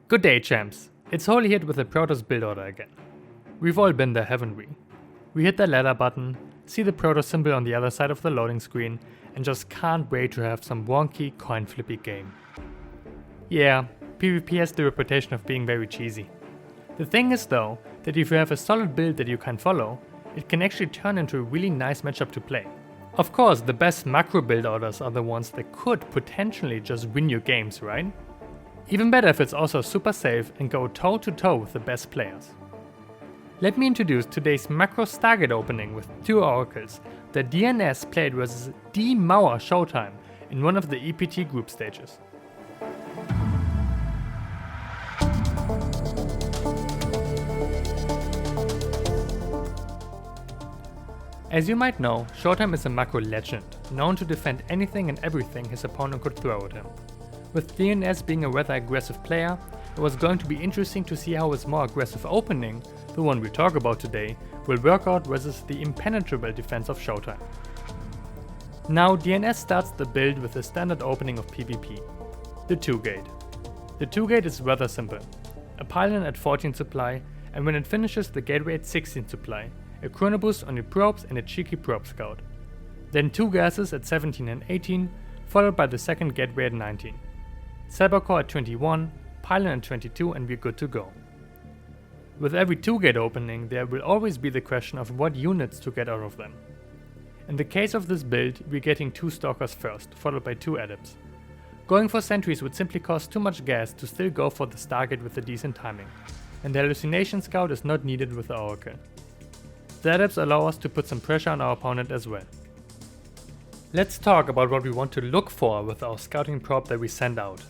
Good day, champs. It's Holy here with the Protoss build order again. We've all been there, haven't we? We hit the ladder button, see the Protoss symbol on the other side of the loading screen, and just can't wait to have some wonky coin flippy game. Yeah, PvP has the reputation of being very cheesy. The thing is though, that if you have a solid build that you can follow, it can actually turn into a really nice matchup to play. Of course, the best macro build orders are the ones that could potentially just win you games, right? Even better if it's also super safe and go toe to toe with the best players. Let me introduce today's macro Stargate opening with two oracles that DNS played versus D Mauer Showtime in one of the EPT group stages. As you might know, Showtime is a macro legend, known to defend anything and everything his opponent could throw at him. With DNS being a rather aggressive player, it was going to be interesting to see how his more aggressive opening, the one we talk about today, will work out versus the impenetrable defense of Showtime. Now DNS starts the build with the standard opening of PvP, the 2-gate. The 2-gate is rather simple, a pylon at 14 supply, and when it finishes the gateway at 16 supply, a chrono boost on your probes and a cheeky probe scout. Then 2 gases at 17 and 18, followed by the second gateway at 19. Cybercore at 21, pylon at 22, and we're good to go. With every 2-gate opening, there will always be the question of what units to get out of them. In the case of this build, we're getting 2 Stalkers first, followed by 2 Adepts. Going for sentries would simply cost too much gas to still go for the Stargate with a decent timing, and the Hallucination Scout is not needed with the Oracle. The Adepts allow us to put some pressure on our opponent as well. Let's talk about what we want to look for with our scouting probe that we send out.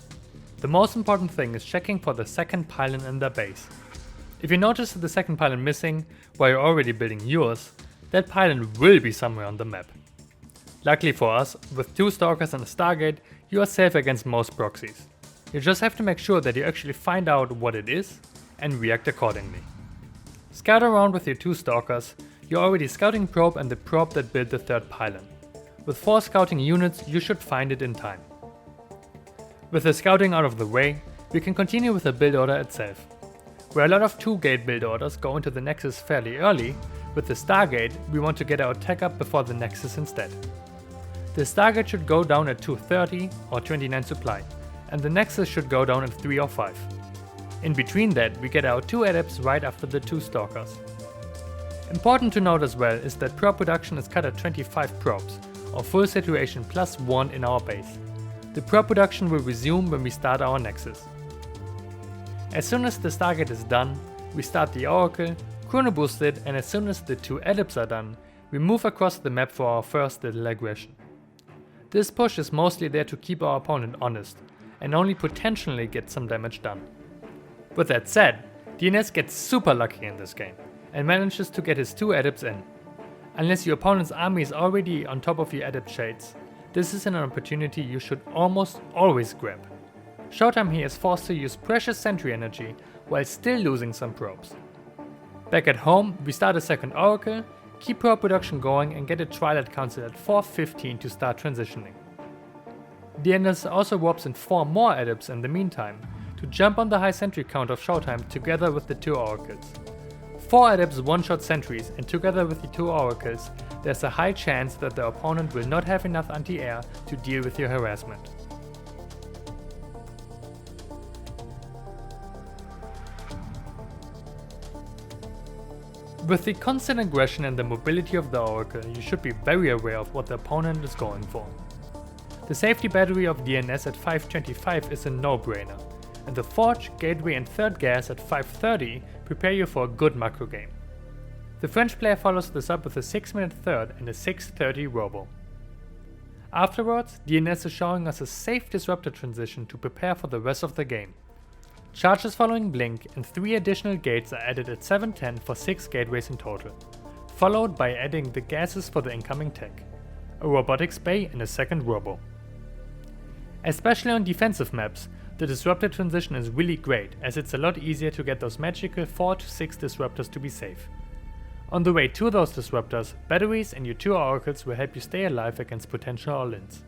The most important thing is checking for the second pylon in their base. If you notice the second pylon missing while you're already building yours, that pylon will be somewhere on the map. Luckily for us, with 2 Stalkers and a Stargate, you are safe against most proxies. You just have to make sure that you actually find out what it is and react accordingly. Scout around with your 2 Stalkers, you're already scouting probe and the probe that built the third pylon. With 4 scouting units, you should find it in time. With the scouting out of the way, we can continue with the build order itself. Where a lot of 2-gate build orders go into the Nexus fairly early, with the Stargate we want to get our tech up before the Nexus instead. The Stargate should go down at 230 or 29 supply, and the Nexus should go down at 3 or 5. In between that, we get our 2 Adepts right after the 2 Stalkers. Important to note as well is that probe production is cut at 25 probes, or full saturation plus 1 in our base. The probe production will resume when we start our Nexus. As soon as the Stargate is done, we start the Oracle, chrono boost it, and as soon as the 2 Adepts are done, we move across the map for our first little aggression. This push is mostly there to keep our opponent honest, and only potentially get some damage done. With that said, DNS gets super lucky in this game, and manages to get his 2 Adepts in. Unless your opponent's army is already on top of your Adept shades, this is an opportunity you should almost always grab. Showtime here is forced to use precious sentry energy while still losing some probes. Back at home, we start a second Oracle, keep probe production going and get a Twilight Council at 4:15 to start transitioning. DNS also warps in 4 more Adepts in the meantime, to jump on the high sentry count of Showtime together with the 2 Oracles. 4 Adepts one-shot sentries, and together with the 2 Oracles, there's a high chance that the opponent will not have enough anti-air to deal with your harassment. With the constant aggression and the mobility of the Oracle, you should be very aware of what the opponent is going for. The safety battery of DNS at 525 is a no-brainer, and the Forge, Gateway and 3rd gas at 530 prepare you for a good macro game. The French player follows this up with a 6-minute 3rd and a 6:30 robo. Afterwards, DNS is showing us a safe disruptor transition to prepare for the rest of the game. Charges following Blink and 3 additional gates are added at 7:10 for 6 gateways in total, followed by adding the gases for the incoming tech, a robotics bay and a second robo. Especially on defensive maps, the disruptor transition is really great, as it's a lot easier to get those magical 4 to 6 disruptors to be safe. On the way to those disruptors, batteries and your 2 oracles will help you stay alive against potential all-ins.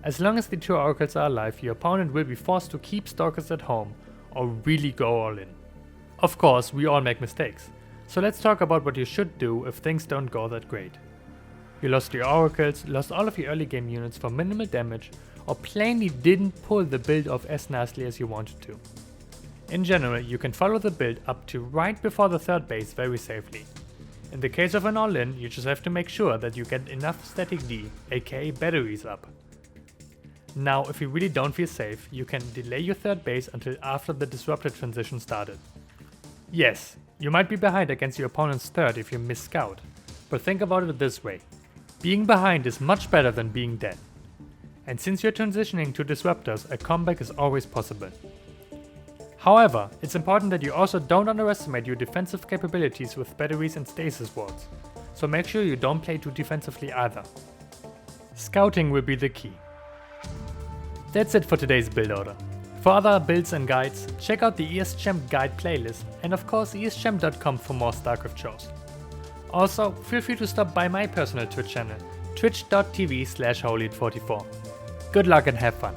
As long as the 2 oracles are alive, your opponent will be forced to keep stalkers at home, or really go all in. Of course, we all make mistakes, so let's talk about what you should do if things don't go that great. You lost your oracles, lost all of your early game units for minimal damage, or plainly didn't pull the build off as nicely as you wanted to. In general, you can follow the build up to right before the third base very safely. In the case of an all-in, you just have to make sure that you get enough static D, aka batteries up. Now, if you really don't feel safe, you can delay your third base until after the disruptor transition started. Yes, you might be behind against your opponent's third if you miss scout, but think about it this way. Being behind is much better than being dead. And since you're transitioning to disruptors, a comeback is always possible. However, it's important that you also don't underestimate your defensive capabilities with batteries and stasis wards, so make sure you don't play too defensively either. Scouting will be the key. That's it for today's build order. For other builds and guides, check out the ESChamp guide playlist and of course eschamp.com for more StarCraft shows. Also, feel free to stop by my personal Twitch channel, twitch.tv/holyit44. Good luck and have fun.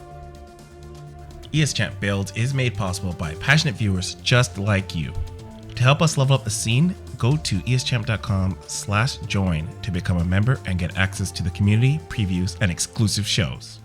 ESChamp Builds is made possible by passionate viewers just like you. To help us level up the scene, go to eschamp.com/join to become a member and get access to the community, previews, and exclusive shows.